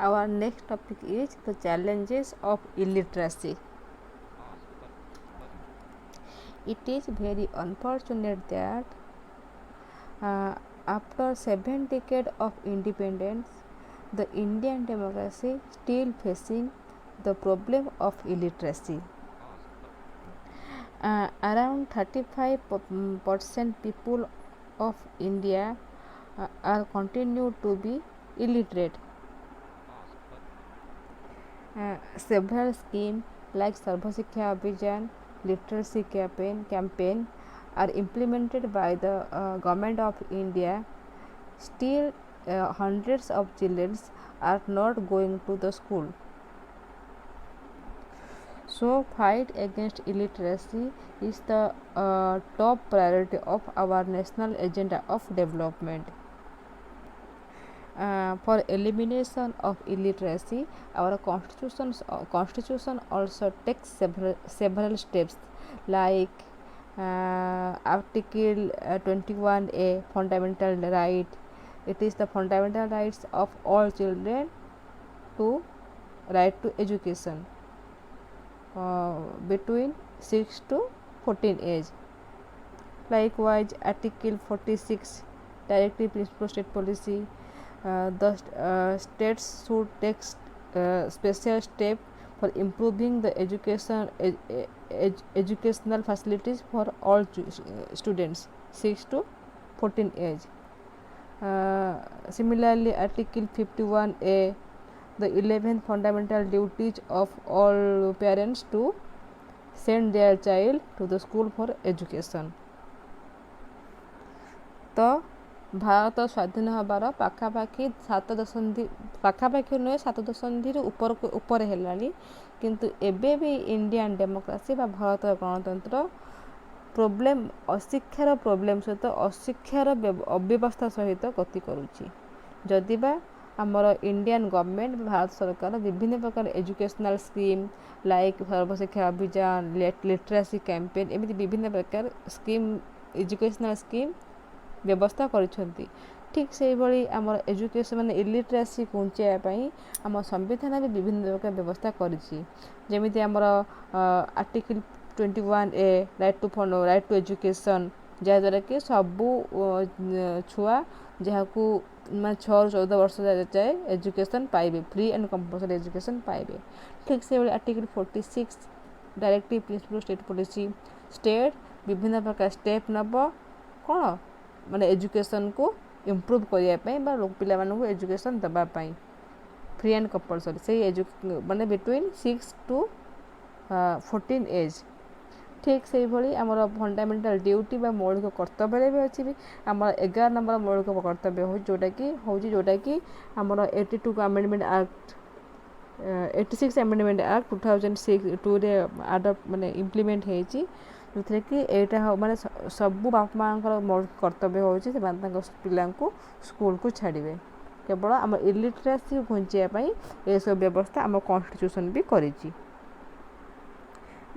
our next topic is the challenges of illiteracy. It is very unfortunate that after 7 decades of independence, the Indian democracy still facing the problem of illiteracy. Around 35% people of India are continue to be illiterate. Several schemes like Sarva Shiksha Abhiyan, literacy campaign are implemented by the government of India. Still, hundreds of children are not going to the school. So, fight against illiteracy is the top priority of our national agenda of development. For elimination of illiteracy, our constitution also takes several steps like Article 21A fundamental right. It is the fundamental rights of all children to right to education between 6 to 14 age. Likewise, Article 46 Directive Principal State Policy. The states should take special step for improving the educational facilities for all students 6 to 14 age. Similarly, Article 51A, the 11th fundamental duties of all parents to send their child to the school for education. तो ଭାରତ ସ୍ୱାଧୀନ ହେବାର ପାଖାପାଖି 7 ଦଶନ୍ଧି ପାଖାପାଖି ନୁହେଁ 7 ଦଶନ୍ଧିରୁ ଉପରେ ହେଲାଣି, କିନ୍ତୁ ଏବେ ବି ଇଣ୍ଡିଆନ୍ ଡେମୋକ୍ରାସି ବା ଭାରତର ଗଣତନ୍ତ୍ର ପ୍ରୋବ୍ଲେମ୍ ଅଶିକ୍ଷାର ପ୍ରୋବ୍ଲେମ୍ ସହିତ ଅଶିକ୍ଷାର ଅବ୍ୟବସ୍ଥା ସହିତ ଗତି କରୁଛି। ଯଦିବା ଆମର ଇଣ୍ଡିଆନ୍ ଗଭର୍ଣ୍ଣମେଣ୍ଟ ଭାରତ ସରକାର ବିଭିନ୍ନ ପ୍ରକାର ଏଜୁକେସନାଲ୍ ସ୍କିମ୍ ଲାଇକ୍ ସର୍ବଶିକ୍ଷା ଅଭିଯାନ, ଲିଟରାସି କ୍ୟାମ୍ପେନ୍ ଏମିତି ବିଭିନ୍ନ ପ୍ରକାର ସ୍କିମ୍ ଏଜୁକେସନାଲ୍ ସ୍କିମ୍ ବ୍ୟବସ୍ଥା କରିଛନ୍ତି। ଠିକ୍ ସେଇଭଳି ଆମର ଏଜୁକେସନ୍ ମାନେ ଇଲିଟ୍ରାସି ପହଞ୍ଚାଇବା ପାଇଁ ଆମ ସମ୍ବିଧାନ ବି ବିଭିନ୍ନ ପ୍ରକାର ବ୍ୟବସ୍ଥା କରିଛି। ଯେମିତି ଆମର article 21A right to education, ଯାହାଦ୍ୱାରା କି ସବୁ ଛୁଆ ଯାହାକୁ ମାନେ 6ରୁ 14 ବର୍ଷ ଯାଏ ଏଜୁକେସନ୍ ପାଇବେ, ଫ୍ରି ଆଣ୍ଡ କମ୍ପଲସରୀ ଏଜୁକେସନ୍ ପାଇବେ। ଠିକ୍ ସେଇଭଳି article 46 directive principle state policy, state ବିଭିନ୍ନ ପ୍ରକାର ଷ୍ଟେପ୍ ନେବ କ'ଣ ମାନେ ଏଜୁକେସନ୍କୁ ଇମ୍ପ୍ରୁଭ୍ କରିବା ପାଇଁ ବା ପିଲାମାନଙ୍କୁ ଏଜୁକେସନ୍ ଦେବା ପାଇଁ ଫ୍ରି ଆଣ୍ଡ କମ୍ପଲସରୀ ସେଇ ମାନେ ବିଟୱିନ୍ 6 ଟୁ 14 ଏଜ୍। ଠିକ୍ ସେଇଭଳି ଆମର ଫଣ୍ଡାମେଣ୍ଟାଲ୍ ଡ୍ୟୁଟି ବା ମୌଳିକ କର୍ତ୍ତବ୍ୟରେ ବି ଅଛି ବି ଆମର 11 ନମ୍ବର ମୌଳିକ କର୍ତ୍ତବ୍ୟ ହେଉଛି ଯେଉଁଟାକି ଆମର 82 ଆମେଣ୍ଡମେଣ୍ଟ ଆକ୍ଟ 86 ଆମେଣ୍ଡମେଣ୍ଟ ଆକ୍ଟ 2002ରେ ମାନେ ଇମ୍ପ୍ଲିମେଣ୍ଟ ହେଇଛି, ଯେଉଁଥିରେ କି ଏଇଟା ମାନେ ସବୁ ବାପା ମାଆଙ୍କର ମୌଳିକ କର୍ତ୍ତବ୍ୟ ହେଉଛି ସେମାନେ ତାଙ୍କ ପିଲାଙ୍କୁ ସ୍କୁଲକୁ ଛାଡ଼ିବେ। କେବଳ ଆମ ଇଲିଟ୍ରାସି ଘୁଞ୍ଚିବା ପାଇଁ ଏସବୁ ବ୍ୟବସ୍ଥା ଆମ କନଷ୍ଟିଟ୍ୟୁସନ୍ ବି କରିଛି।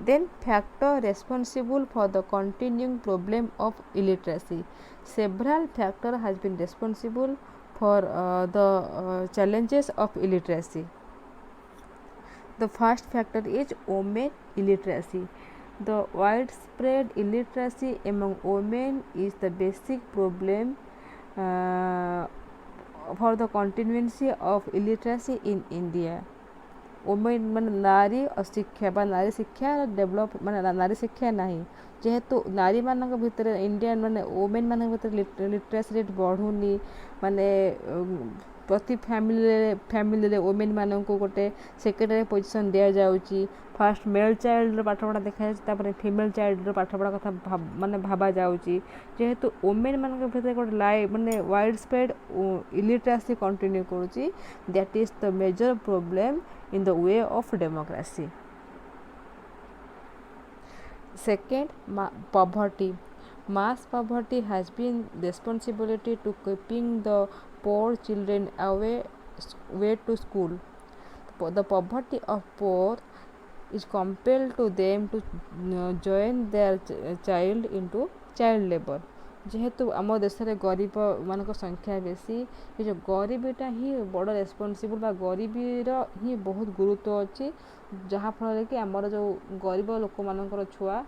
Then factor responsible for the continuing problem of illiteracy. Several factors has been responsible for the challenges of illiteracy. The first factor is women illiteracy. The widespread illiteracy among women is the basic problem for the continuance of illiteracy in India. Women ମାନେ ନାରୀ ଅଶିକ୍ଷା ବା ନାରୀ ଶିକ୍ଷା develop ମାନେ ନାରୀ ଶିକ୍ଷା ନାହିଁ, ଯେହେତୁ ନାରୀମାନଙ୍କ ଭିତରେ ଇଣ୍ଡିଆନ୍ ମାନେ ଓମେନ୍ ମାନଙ୍କ ଭିତରେ ଲିଟରାସି ରେଟ୍ ବଢ଼ୁନି, ମାନେ ପ୍ରତି ଫ୍ୟାମିଲିରେ ଓମେନ୍ ମାନଙ୍କୁ ଗୋଟେ ସେକ୍ରେଟାରୀ ପୋଜିସନ୍ ଦିଆଯାଉଛି। ଫାଷ୍ଟ ମେଲ୍ ଚାଇଲ୍ଡର ପାଠପଢ଼ା ଦେଖାଯାଉଛି, ତାପରେ ଫିମେଲ୍ ଚାଇଲ୍ଡର ପାଠପଢ଼ା କଥା ମାନେ ଭାବାଯାଉଛି। ଯେହେତୁ ଓମେନ୍ ମାନଙ୍କ ଭିତରେ ଗୋଟେ ମାନେ ୱାଇଡ୍ ସ୍ପ୍ରେଡ୍ ଇଲିଟ୍ରାସି କଣ୍ଟିନ୍ୟୁ କରୁଛି, that is the major problem in the way of democracy. Second, poverty. Mass poverty has been responsibility to keeping the poor children away to school. The poverty of poor is compelled to them to join their child into child labor. जेहेतु आम देश में गरीब मान संख्या बेसी ये जो गरीबीटा ही बड़ रेस्पॉन्सिबल बा गरीबीर ही बहुत गुरुत्व अच्छी जहाँफल कि आमर जो गरीब लोक मानकर छुआ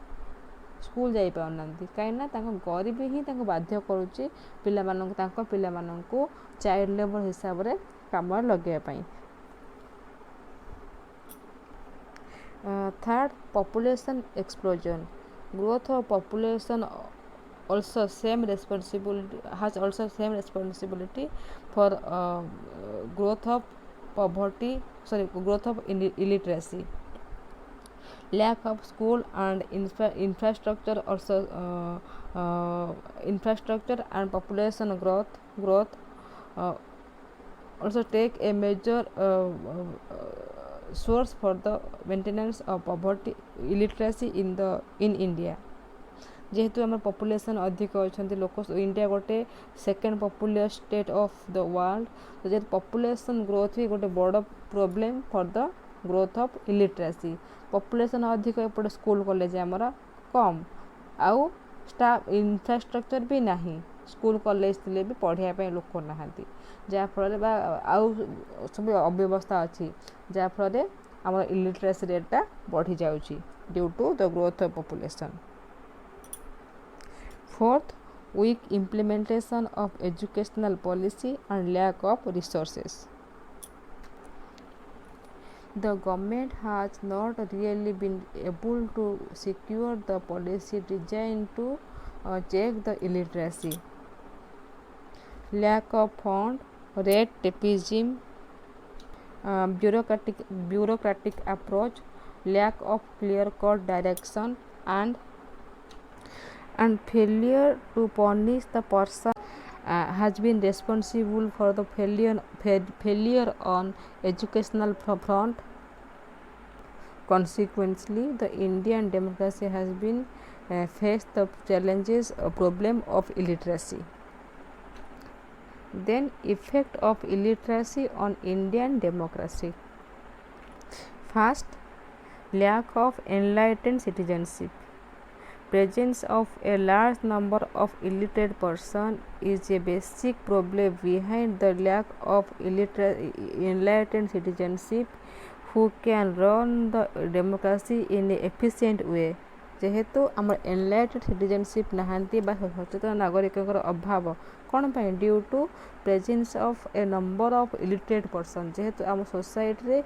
स्कूल जाई पारना कहीं गरीबी ही बाध्य करुच्ची पिला चाइल्ड लेबर हिसाब से कम लगे। Third population explosion growth of population also same responsibility has also same responsibility for growth of poverty growth of illiteracy lack of school and infrastructure also infrastructure and population growth also take a major source for the maintenance of poverty illiteracy in India जेहेतु आम population अधिक अच्छा लोक India गोटे second populous state of the world तो जेहेतु population growth ही गोटे बड़ problem for the growth of illiteracy population अधिक एपटे स्कूल कॉलेज आमर कम आउ स्टाफ इंफ्रास्ट्रक्चर भी नहीं स्कूल कॉलेज थे भी पढ़ाई लोक ना जहाँफल आउ सब अव्यवस्था अच्छी जहाँफल आम इलिटरेसी रेटा बढ़ी जाऊँगी due to the growth of population. Fourth, weak implementation of educational policy and lack of resources. The government has not really been able to secure the policy designed to check the illiteracy. Lack of fund, red tapeism, bureaucratic approach, lack of clear-cut direction, and failure to punish the person has been responsible for the failure on educational front. Consequently, the Indian democracy has been faced the challenges problem of illiteracy. Then effect of illiteracy on Indian democracy. First, lack of enlightened citizenship. Presence of a large number of illiterate persons is a basic problem behind the lack of enlightened citizenship who can run the democracy in an efficient way. जेहेतु आम एनलाइटेड citizenship नहांती बा सचेतन नागरिक अभाव कौन पाई due to presence of a number of illiterate person जेहेतु आम society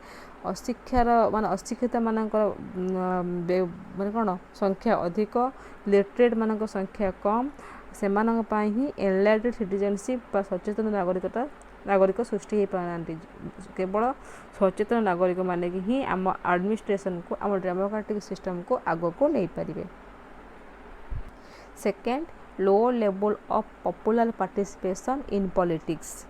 अशिक्षार मान अशिक्षित मानकर माने कौन संख्या अधिक लिटरेट मान संख्या कम से ही एनलाइटेड सिटीजनशिप बा सचेतन नागरिक सृष्टि हो पाना केवल सचेतन नागरिक माने ही आम एडमिनिस्ट्रेशन को आम डेमोक्रेटिक सिस्टम को आग को नहीं पारिबे। Second, low level of popular participation in politics.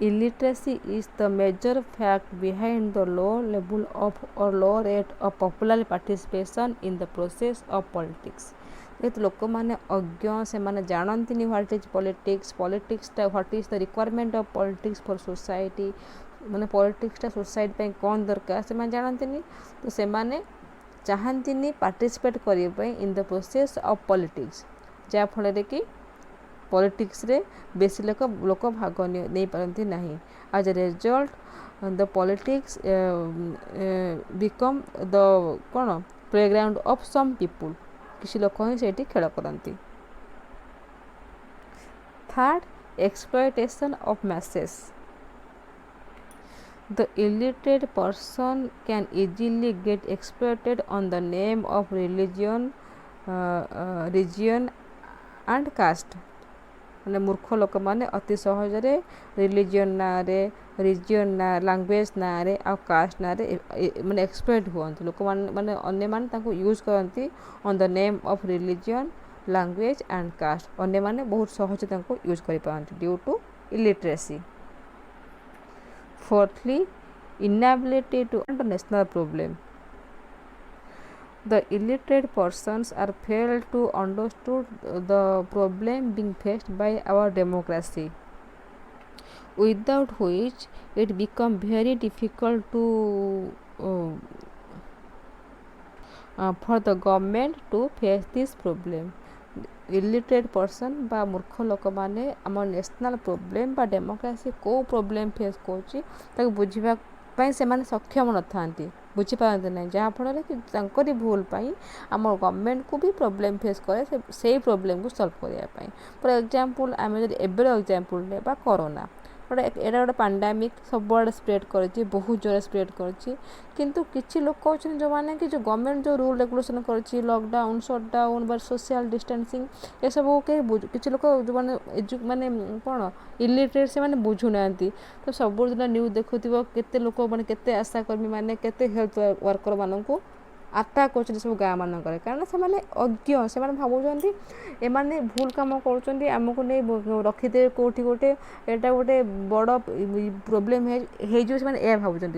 Illiteracy is the major fact behind the low level of or low rate of popular participation in the process of politics. जेहेतु लोक मैंने अज्ञ से माने जानती what is politics what is the requirement of politics for society माने पॉलिटिक्सटा society कौन दरकार से जानती तो से चाहती पार्टिसिपेट करने in the process of politics जहाँफल कि पॉलिटिक्स रे बेसी लोक भाग नहीं पारती नहीं as a result the politics become the कौन प्लेग्राउंड ऑफ सम पीपुल किसी लोक ही से खेल करती. Third, exploitation of masses. The illiterate person can easily get exploited on the name of religion, region and caste. ମାନେ ମୂର୍ଖ ଲୋକମାନେ ଅତି ସହଜରେ ରିଲିଜିଅନ୍ ନାଁରେ ରିଜିଅନ୍ ନା ଲାଙ୍ଗୁଏଜ୍ ନାଁରେ ଆଉ କାଷ୍ଟ ନାଁରେ ମାନେ ଏକ୍ସପ୍ଲଏଟ୍ ହୁଅନ୍ତି ଲୋକମାନେ ମାନେ ଅନ୍ୟମାନେ ତାଙ୍କୁ ୟୁଜ୍ କରନ୍ତି on the name of religion language and caste ଅନ୍ୟମାନେ ବହୁତ ସହଜରେ ତାଙ୍କୁ ୟୁଜ୍ କରିପାରନ୍ତି due to illiteracy. Fourthly, inability to understand national problem. The illiterate persons are failed to understand the problem being faced by our democracy, without which it become very difficult to for the government to face this problem. Illiterate person बा मूर्ख लोक मैंने आम national problem बा democracy को problem face कर बुझापी से सक्षम न था बुझीपारती ना जहाँफल कि तंकरी भूल पाई आम गवर्नमेंट को भी प्रोब्लेम फेस करे से प्रोब्लेम को सॉल्व करने फॉर एग्जांपल आम जब एबर एग्जांपल ने कोरोना एटा गोटे पैंडेमिक सबुआड़े स्प्रेड कर बहुत जोर स्प्रेड किंतु किसी लोक अच्छे जो मैंने कि जो गवर्नमेंट जो रूल रेगुलेशन कर लॉकडाउन शटडाउन बा सोशल डिस्टेंसिंग ये सब कहीं किसी लोक जो मैंने कौन इलिटरेट से मैंने बुझुना तो सब दिन न्यूज देखुव केते लोक मैंने केते आशाकर्मी मैंने केते हेल्थ वर्कर मानू आटाक कर सब गाँ मानक कारण से अज्ञ से भावुं एमाने भूल कम करमको नहीं रखिदे कौटी गोटे यहाँ गोटे बड़ प्रोब्लेम से भावुं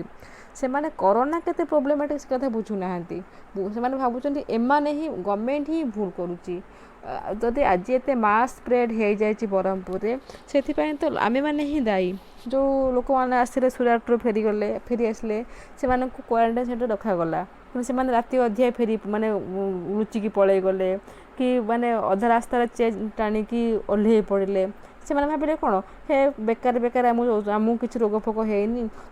से माने कोरोना केते प्रोब्लेमेटिक से कथा बुझुना से भावुं एमाने ही गवर्नमेंट ही भूल करुच्ची जदि आज एत मास स्प्रेड हो जाए ब्रह्मपुर से तो आमे मैंने ही दायी जो लोक मैंने आसले सुराट फेरीगले फेरी आसले से क्वारंटाइन सेंटर रखागला कि राति अधिया फेरी माने लुचिकी पलि गले कि माने अधा रास्तार चेज टाणिकी ओह्ल पड़े से भाविले कौन हे बेकार बेकार आमको किसी रोग फोक है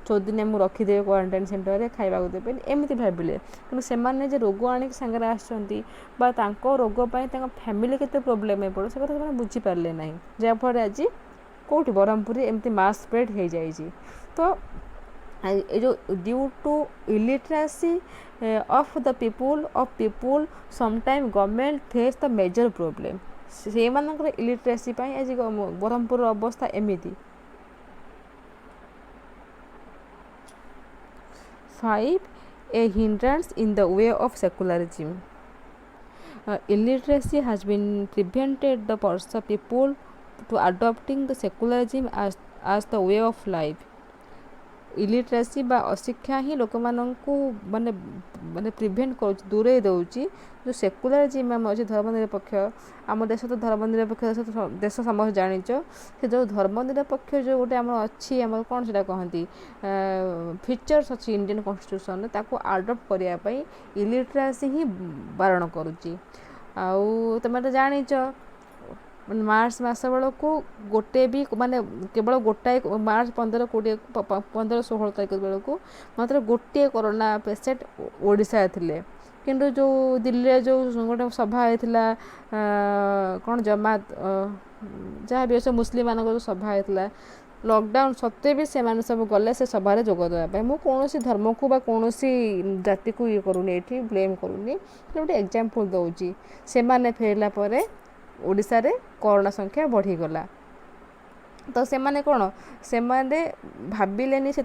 14 दिन आमको रखिदे क्वारंटाइन सेंटर में खावा देवे एमती भाविले कि रोग आने सांगे आसर रोगपाई फैमिली केते प्रोब्लेम पड़ो से कथा बुझीपारे ना जहाँफल आज कौटी ब्रह्मपुर एमती मास स्प्रेड हो जाए तो जो due to illiteracy of the people sometime government face the major problem से इलिटरेसी आज ब्रह्मपुर अवस्था एमती 5 a hindrance in the way of secularism illiteracy has been prevented the people to adopting the secularism as the way of life illiteracy बा अशिक्षा ही लोक मानू माने माने प्रिभेंट कर दूरे दूची जो सेकुलरिज्म आम अच्छे धर्मनिरपेक्ष आम देश तो धर्मनिरपेक्ष देश समस्त जाच से जो धर्मनिरपेक्ष जो गोटे आम अच्छी आम कौन से कहती फीचर्स अच्छी इंडियन कन्स्टिट्यूशन ताको आडप्ट करने इलिटरेसी ही बारण करुच्ची आउ तुम तो जाच मार्च मस बेलू गोटे भी माने केवल गोटाए मार्च 15 20 15 16 तारीख बेलू मात्र गोटे कोरोना पेसेंट ओडिशा थिले किंतु जो दिल्ली जो गोटे सभा होता कौन जमात जहाँ भी मुस्लिम मान जो सभा होता लॉकडाउन सत्वे भी से सब गले से सभा जोग देवाई मुझे कौन धर्म को बा कौन जाति को ये करूनी ये ब्लेम करूनी गोटे एग्जांपल दूसरी से फेरला ओडिशा रे कोरोना संख्या बढ़ीगला तो से माने कौन से भाविले से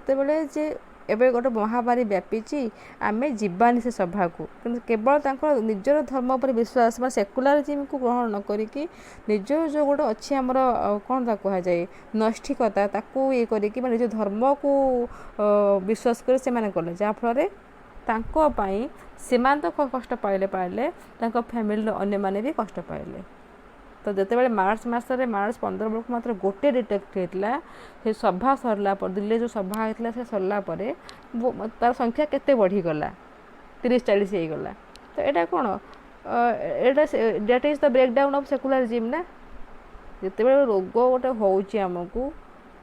जे एबे गोटे महामारी व्यापी आम जीवानी से सभा को केवल निजर धर्म पर विश्वास सेकुलरिज्म को ग्रहण न करिकी निज जो गोटे अच्छी आमर कौन ता कह जाए नैष्ठिकता ताकू ये करिकी निज धर्म को विश्वास कर से माने कले जहाँफल से तो कष्ट पाइले फैमिली अन्य माने भी कष्ट पाइले तो जिते मार्च मसरे मार्च 15 बेलू मात्र गोटे डिटेक्ट होता से सभा सरला दिल्ली जो सभा होता से सरला तार संख्या केते बढ़ीगला 30-40 हो गला तो यहाँ कौन that is the breakdown of secularism ना जिते रोग गोटे होमको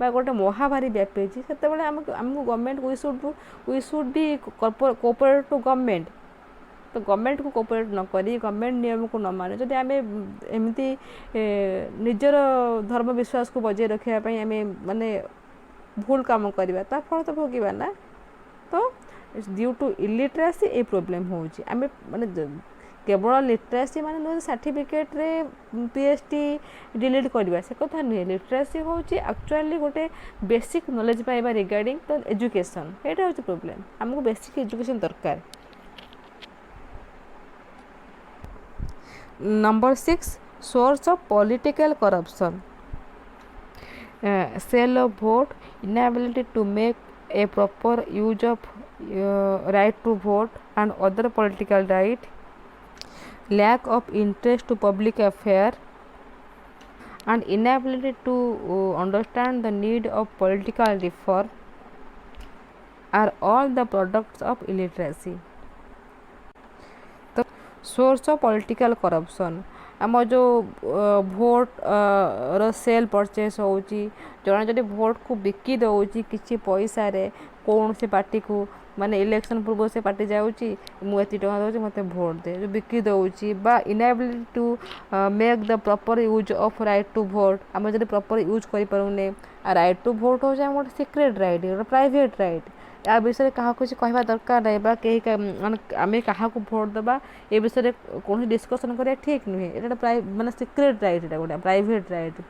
गोटे महामारी व्यापी से आमको government we should be cooperate to government तो गवर्नमेंट को कोऑपरेट न करी गवर्नमेंट नियम को न माने जदि आम एमती निजर धर्म विश्वास को बजाय रखापी आम माने भूल काम करवा फल तो भोगवा ना तो ड्यू टू इलिटरेसी ये प्रोब्लेम होची आम माने केवल लिटरेसी माने नुहे सर्टिफिकेट रे पीएचडी डिलीट करवा से कथा नुहे लिटरेसी होची एक्चुअली गोटे बेसिक नॉलेज पाइबा रिगार्डिंग द एजुकेशन एटा होची प्रोब्लेम हमको बेसिक एजुकेशन दरकार Number 6 source of political corruption sale of vote inability to make a proper use of right to vote and other political right lack of interest to public affair and inability to understand the need of political reform are all the products of illiteracy. Source of political corruption आम जो vote sale purchase होची जड़े जब vote को बिकी दौची किसी पैसा कौन से पार्टी को माने इलेक्शन पूर्व से पार्टी जाऊँगी मुझे टଙ୍କା दूसरी मत भोट दे जो बिकी दौची बा inability to make the proper use of right to vote आम जब प्रॉपर यूज करें राइट टू भोट हो गोटे सिक्रेट राइट गोटे प्राइवेट राइट या विषय क्या किसी कहवा दरकार नहीं बा कहीं माने आम क्या भोट देवा ए विषय कौन डिस्कसन करा ठीक नुहे ये माने सिक्रेट राइट ये गोटे प्राइवेट राइट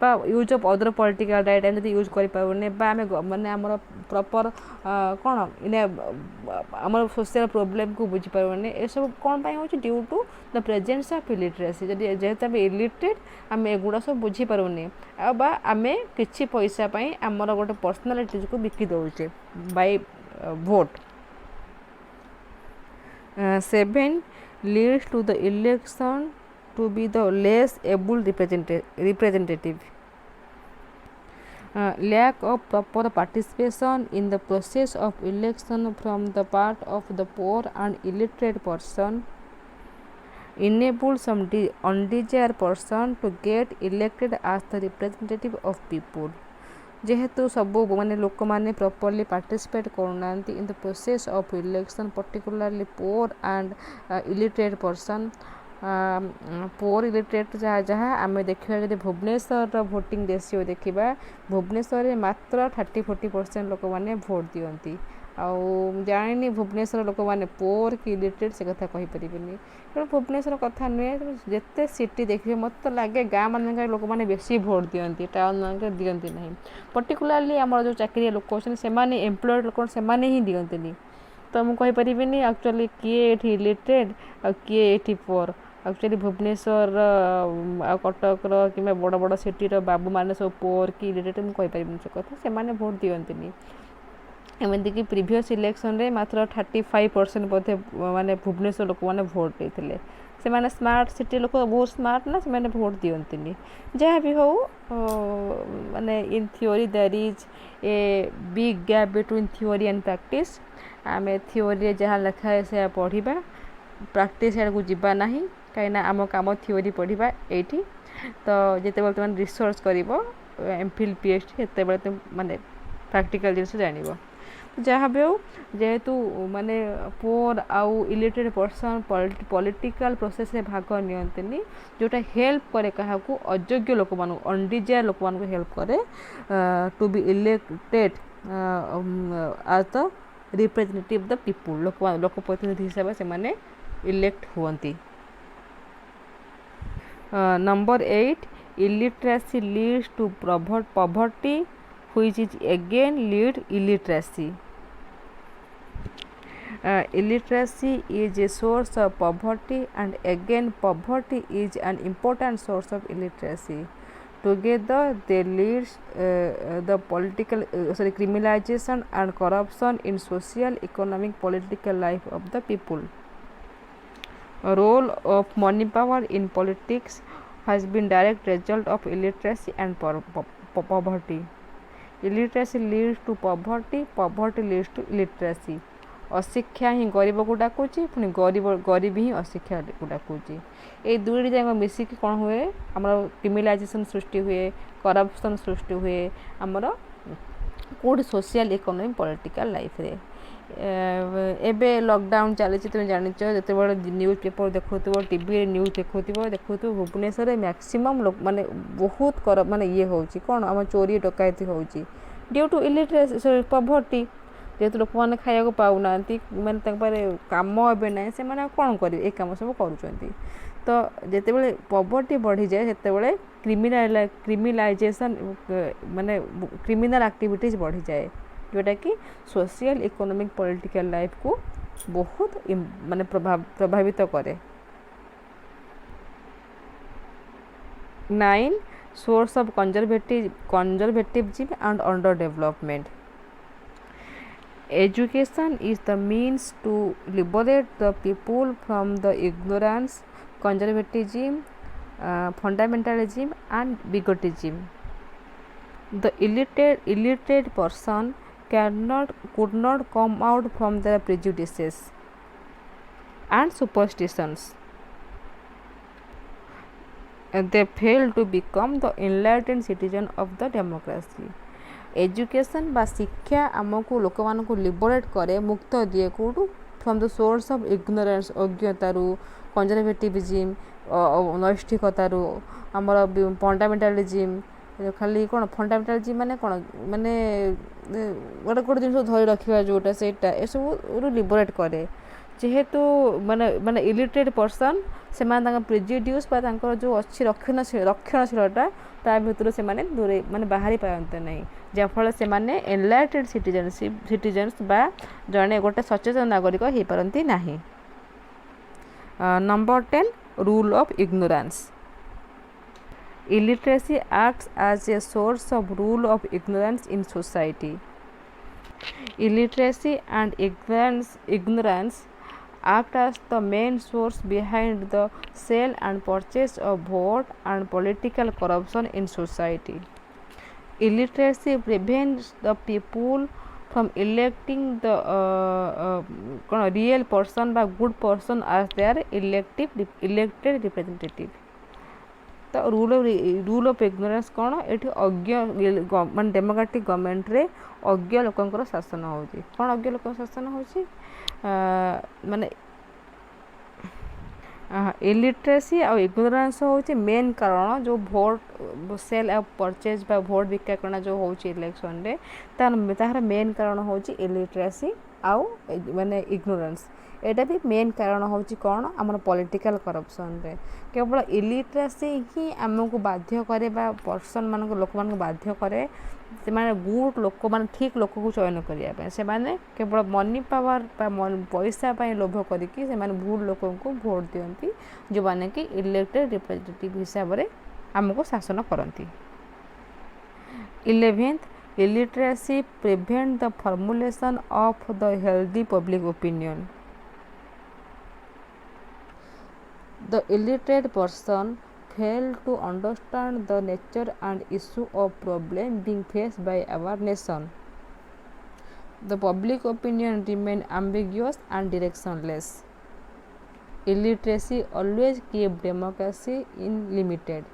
बा use of other political right एम यूज करें माने आमर प्रॉपर कौन इने आमर सोशल प्रोब्लेम को बुझीपारे ये सब कौन हो due to the presence of illiteracy जदि जेहेतु आम इलिटरेट आम एगुड़ा सब बुझीपारे आम कि पैसा आमर गोटे पर्सनालिटी को बिकी दौचे bye vote. 7 leads to the election to be the less able representative. Lack of proper participation in the process of election from the part of the poor and illiterate person enable some undesired person to get elected as the representative of people. जेहेतु सब माने लोक माने properly participate करूना in the process of election particularly poor and illiterate person poor illiterate जहाँ जहाँ आम देखा जब भुवनेश्वर भोटिंग रेशियो देखा भुवनेश्वर मात्र 30-40% लोक मैंने भोट दियंती जानी भुवनेश्वर लोक मैंने पोर कि इलिटरेट से कथा कहीपर तेणु भुवनेश्वर कथा नुहे जिते सिटी देखिए मत लगे गाँ मान लोक मैंने बेसी भोट दियंती टाउन मान दियंती ना पर्टिकुलरली आम जो चाकरिया लोक अच्छे से एम्प्लॉयड लोक से ही दियंती तो मुझे कहीपरि एक्चुअली किए ये इलिटरेट आ किए ये पोर एक्चुअली भुवनेश्वर कटक कि बड़ बड़ सिटीर बाबू मैंने सब पोर कि इलिटरेट मुझे कहीपरि से कथा से भोट दियंती एमती प्रीवियस इलेक्शन रे मात्र 35% बोधे माने भुवनेश्वर लोक मैंने भोट देते से माने स्मार्ट सिटी लोक बहुत स्मार्ट ना से भोट दियंती जहाँ भी हो माने in theory there is a big gap between theory and practice आम थ्योरी जहाँ लिखा है से पढ़ा प्रैक्टिस आड़ को जीवा ना कहीं आम कम थ्योरी पढ़ा ये तो जिते तुम रिसर्च कर एमफिल पीएचडी से तुम माने प्रैक्टिकल जिन जान जहाँ भी हो जेहेतु माने पोर आउ इलिटरेट पर्सन पॉलिटिकल प्रोसेस रे भाग नियंतनी जोटा हेल्प करे कहा को अयोग्य लोक मान अनडिजायर लोक मान को हेल्प करे to be elected as the representative the people लोक प्रतिनिधि हिसाब से माने इलेक्ट हुअंती. Number 8 illiteracy leads to poverty which is again lead illiteracy. Illiteracy is a source of poverty and again poverty is an important source of illiteracy. Together they leads the political criminalization and corruption in social, economic, political life of the people. A role of money power in politics has been direct result of illiteracy and poverty. Illiteracy leads to poverty, poverty leads to illiteracy. अशिक्षा ही गरीब को डाकुची पुणी गरीब ही अशिक्षा को डाकुची ये दुईटी जाक मिसिकी कौन हुए आमर क्रिमिनलाइजेशन सृष्टि हुए करप्शन सृष्टि हुए आमर कौट सोशल इकोनॉमिक पॉलिटिकल लाइफ रे एबे लॉकडाउन चली तुम जानिच जिते बड़े न्यूज पेपर देखुव टीवी न्यूज देखुव भुवनेश्वर मैक्सिमम लोक माने बहुत कर माने ये हो कौन आम चोरी डकायती हो ड्यू टू इलिटरेसी पॉवर्टी जेहेतु लोक मैंने खाया पाऊना माने कम एवं ना से कौन करेंगे ये कम सब कर तो जिते बड़े पॉवर्टी बढ़ी जाए से क्रिमिनलाइजेशन माने क्रिमिनल एक्टिविटीज बढ़ी जाए जोटा कि सोशल इकोनॉमिक पॉलिटिकल लाइफ को बहुत माने प्रभावित करे. 9 source of conservatism and underdevelopment. Education is the means to liberate the people from the ignorance, conservatism, fundamentalism and bigotism. The illiterate person could not come out from their prejudices and superstitions they fail to become the enlightened citizen of the democracy. Education बा शिक्षा आमको लोक मान liberate करे मुक्त दिए कौटू from the source of ignorance अज्ञतारू कंजर्वेटिविज्म नैष्ठिकतारू आमर फंडामेंटालिज्म खाली कौन फंडामेंटालिज्म माने कौन माने गोटे गोटे जिन धरी रखा जोटा से सब लिबरेट करे जेहेतु माने माने इलिटरेट पर्सन से प्रेजुडियूस जो अच्छी रक्षणशीलता ता भर से दूरे माने बाहरी पाते ना जहाँफल से एनलाइटेड सिटीजन्स बा जड़े गोटे सचेतन नागरिक हो पारती ना। Number 10 rule of ignorance illiteracy acts as a source of rule of ignorance in society. Illiteracy and ignorance act as the main source behind the sale and purchase of vote and political corruption in society. Illiteracy prevents the people from electing the real person by good person as their elected representative. तो rule of ignorance कौन ये अज्ञ मान democratic government रे अज्ञ लोकंकर शासन होची कौन अज्ञ लोक शासन होची माने इलिटरेसी और इग्नोरेंस होची मेन कारण जो भोट सेल और परचेज बा भोट बिक्री करना जो होची इलेक्शन रे तार मेन कारण होची इलिटरेसी आउ माने इग्नोरेंस एटा भी मेन कारण होची कौन आमर पॉलिटिकल करप्शन रे केवल इलिटरेसी ही आमको बाध्य करे बा पर्सन मान लोक मान बाध्य करे से माने गुड लोक मान ठीक लोक को चयन करिया से माने केवल मनी पावर पैसा पाई लोभ करिकी से माने भूल लोक को भोट दियंती जो माने कि इलेक्टेड रिप्रेजेंटेटिव हिसाब रे आमको शासन करंती। 11th illiteracy prevent the formulation of the healthy public opinion. The illiterate person fail to understand the nature and issue of problem being faced by our nation. The public opinion remain ambiguous and directionless. Illiteracy always keep democracy in limited.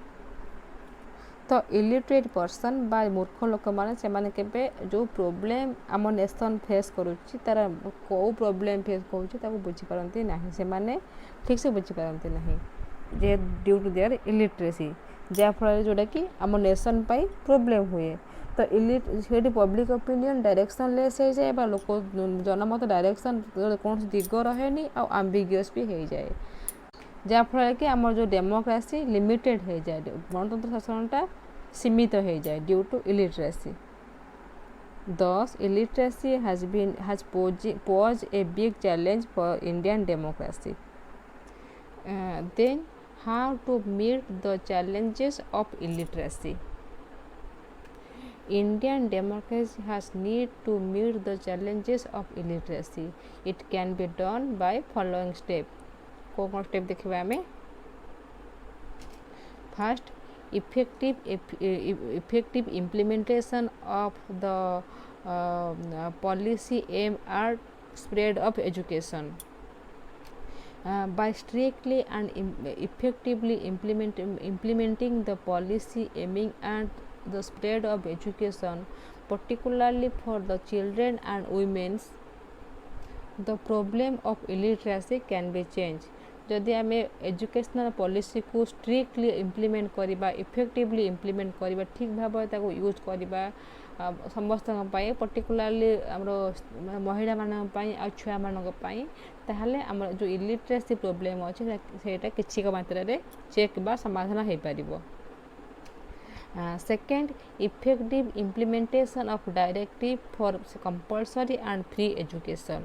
तो illiterate person बा मूर्ख लोक मैंने से जो problem आम nation face करुच्ची तार कौ प्रोब्लेम फेस करुच्ची बुझीपारती ना से ठीक से बुझीपारती ना जे ड्यू टू देयर इलिटरेसी जहाँफल जोटा कि आम नेशन पाई प्रोब्लेम हुए तो elite public opinion direction less हो जाए लोक जनमत डायरेक्शन कौन दिग रहे आ आम्बिगियस भी हो जाए जहाँफल कि आम जो डेमोक्रेसी लिमिटेड हो जाए गणतंत्र शासनटा सीमित हो जाए due to illiteracy. Thus, illiteracy has posed a big challenge for Indian democracy. Then, how to meet the challenges of illiteracy? Indian democracy has need to meet the challenges of illiteracy. It can be done by following steps. कौन step देखिए आम first effective implementation of the policy एम आर spread of education by strictly and effectively implementing the policy aiming at the spread of education, particularly for the children and women, the problem of illiteracy can be changed. जदि आम educational policy को strictly implement करवा effectively implement करवा ठीक भाव use करवा समस्त पर्टिकुलारली आमर महिला मानी आ छुआ मानी ताहले आमर जो इलिटरेसी प्रोब्लेम अच्छे सेटा किसी मात्रा रे चेक बा समाधान हो पारिबो। Second effective implementation of directive for compulsory and free education.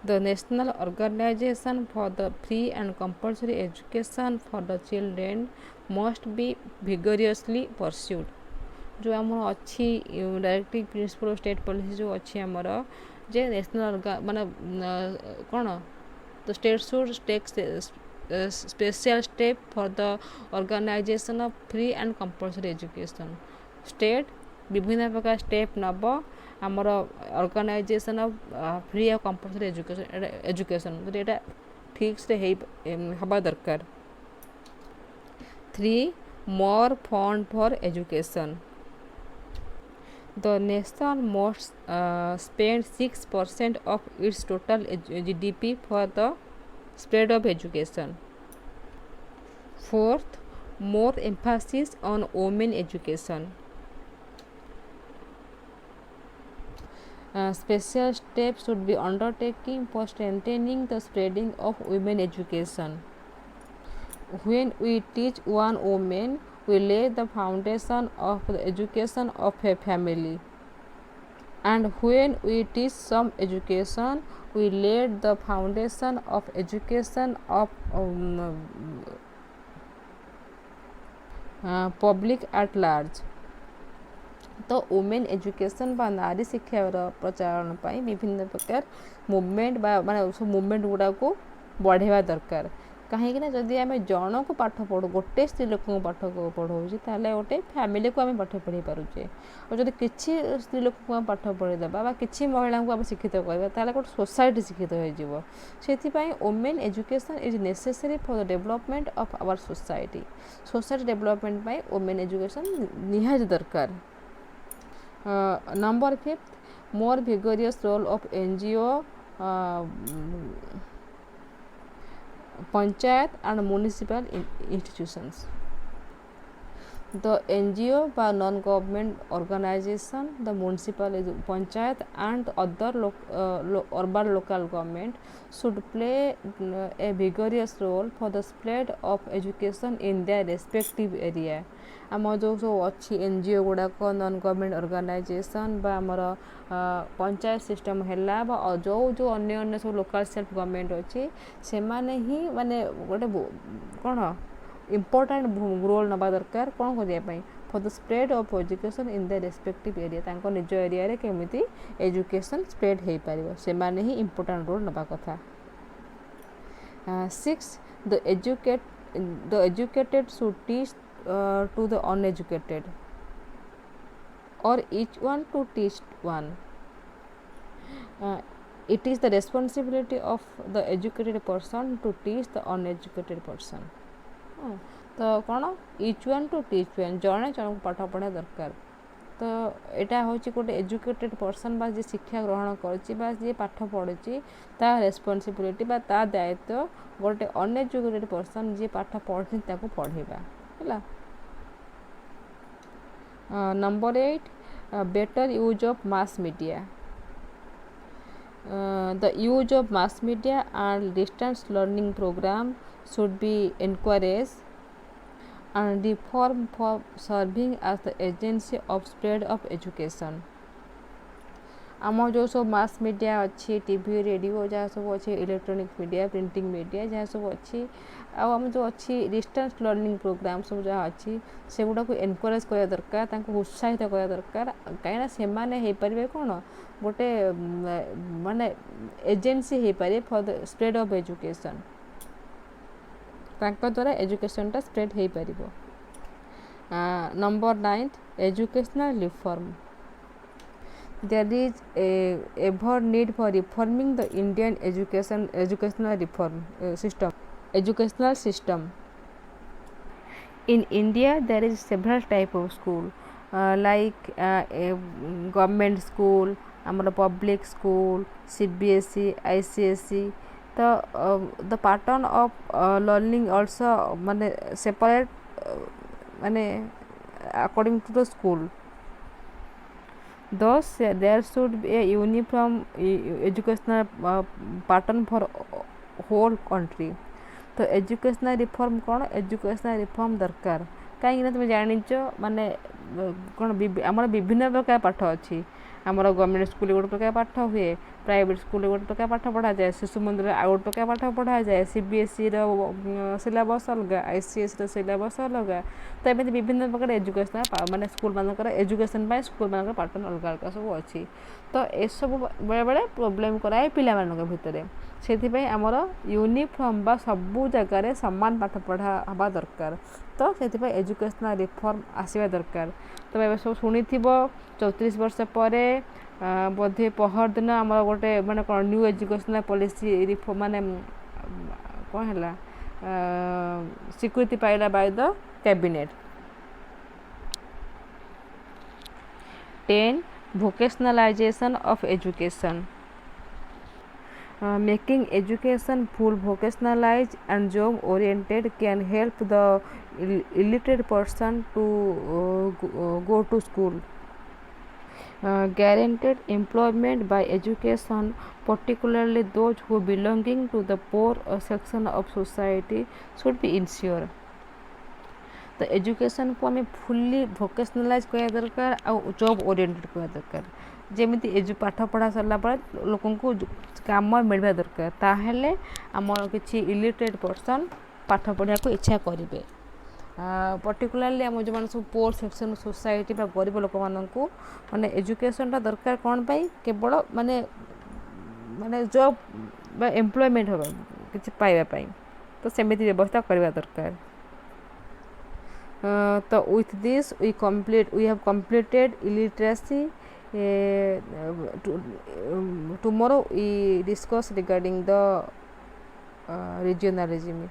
The National Organization for the Free and Compulsory Education for the Children must be vigorously pursued. जो आम अच्छी डायरेक्टिव प्रिंसिपल स्टेट पॉलिसी जो अच्छी आमर जे नेशनल माने कौन तो state should take special step for the organisation of free and compulsory education. State विभिन्न प्रकार स्टेप नब आमर ऑर्गेनाइजेशन ऑफ फ्री और कंपल्सरी एजुकेशन तो ये ठीक से हवा दरकार. 3. More fund for education. The nation must spend 6% of its total GDP for the spread of education. 4th, more emphasis on women education. Special steps should be undertaken for strengthening the spreading of women education. When we teach one woman, we lay the foundation of the education of a family. And when we teach some education, we lay the foundation of education of public at large. तो women education बा नारी शिक्षार प्रचारण पाई विभिन्न प्रकार movement बा माने सब movement गुड़ा को बढ़ेवा दरकार कहीं ना जदि आम जन को पाठ पढ़ू गोटे स्त्री लोक पाठ पढ़ाऊे ताले गोटे फैमिली को आम पाठ पढ़ी पारुचे और जब किसी स्त्री लोक को पाठ पढ़ीदेवा किसी महिला को आम शिक्षित करवा गोटे सोसाइटी शिक्षित हो women education is necessary for the development of our society development पाई वुमेन एजुकेशन निहाती दरकार. Number 5, more vigorous role of NGO, panchayat and municipal institutions. The NGO by non-government organization, the municipal panchayat and other urban local government should play a vigorous role for the spread of education in their respective area. आम जो सब अच्छी NGO गुड़ाक non government organisation बा आमर panchayat system है जो जो अन्य अन्य सब लोकल सेल्फ गवर्नमेंट अच्छी से माने ही माने गोटे कौन इम्पोर्टेंट रोल नवा दरकार कौन करने for the spread of education in the respective area तांको निज एरिया रे केमिति एजुकेशन स्प्रेड हो पारिबो से माने ही इम्पोर्टेंट रोल नवा कथा. 6. The educated should teach to the uneducated or each one to teach one. It is the responsibility of the educated person to teach the uneducated person. तो कौन each one to teach one जड़े जन को पाठ पढ़ा दरकार. तो यहाँ हूँ गोटे एजुकेटेड पर्सन बा जी शिक्षा ग्रहण कर पाठ पढ़ी ता रेस्पॉन्सिबिलिटी बा ता दायित्व गोटे अनएजुकेटेड पर्सन जी पाठ पढ़ी पढ़ेगा है. Number 8, better use of mass media. The use of mass media and distance learning program should be encouraged and reformed for serving as the agency of spread of education. आम जो सब mass media अच्छी TV radio जहाँ सब अच्छे electronic media printing media जहाँ सब अच्छी आम जो अच्छी डिस्टेंस लर्निंग प्रोग्राम सब जहाँ अच्छी से गुड़ा को एनकरेज करा दरकार उत्साहित करा दरकार कहीं से माने पारे कौन गोटे माने एजेंसी हो पारे for the spread of education द्वारा एजुकेशनटा स्प्रेड हो पार. Number 9, educational reform. There is ever need for reforming the Indian educational system. In India, there is several type of school like government school, our public school, CBSE, ICSE. The pattern of learning also mane separate mane according to the school. Thus, there should be a uniform educational pattern for whole country. तो educational reform कौन educational reform दरकार कहीं तुम जानिच माने कौन आम विभिन्न प्रकार पाठ अच्छी आमर गवर्नमेंट स्कूल गोटे प्रकार पाठ हुए प्राइवेट स्कूल गोटे प्रकार पाठ पढ़ा जाए शिशु मंदिर आउ गोटे प्रकार पाठ पढ़ा जाए सीबीएसई सिलेबस अलग आईसीएसई सिलेबस अलग तो एमती विभिन्न प्रकार एजुकेशनल माने स्कूल मानकर एजुकेशन स्कूल मानकर पैटर्न अलग अलग सब अच्छी तो ये सब बेले बेले प्रोब्लेम कराए पिला भितर से आमर यूनिफॉर्म बा सबू जगार सामान पाठ पढ़ा हवा दरकार तो से एजुकेशनल रिफॉर्म आसवा दरकार. तो ये सब शुणी 34 वर्ष पर बोधे पहर दिन आम गोटे माने कौन न्यू एजुकेशनल पॉलिसी रिफॉर्म माने कौन है स्वीकृति पाइला by the cabinet. 10. Vocationalization of education. Making education full vocationalized and job oriented can help the illiterate person to go to school. Guaranteed employment by education, particularly those who belonging to the poor section of society, should be ensured. तो education को आम fully भोकेशनालाइज करा दरकार आ job oriented करा दरकार जमी पाठ पढ़ा सरला लोक कम मिलवा दरकार ताहले आम किसी इलिटरेट पर्सन पाठ पढ़ा को इच्छा करेंगे पर्टिकुलारली आम जो सब पोर सेक्शन सोसाइटी गरीब लोक माने एजुकेशनटा दरकार कौन पाई केवल माने माने जॉब एम्प्लॉयमेंट हम किसी पाइबा तो सेमिति व्यवस्था करवा दरकार तो with this we have completed illiteracy. Tomorrow we discuss regarding the regionalism.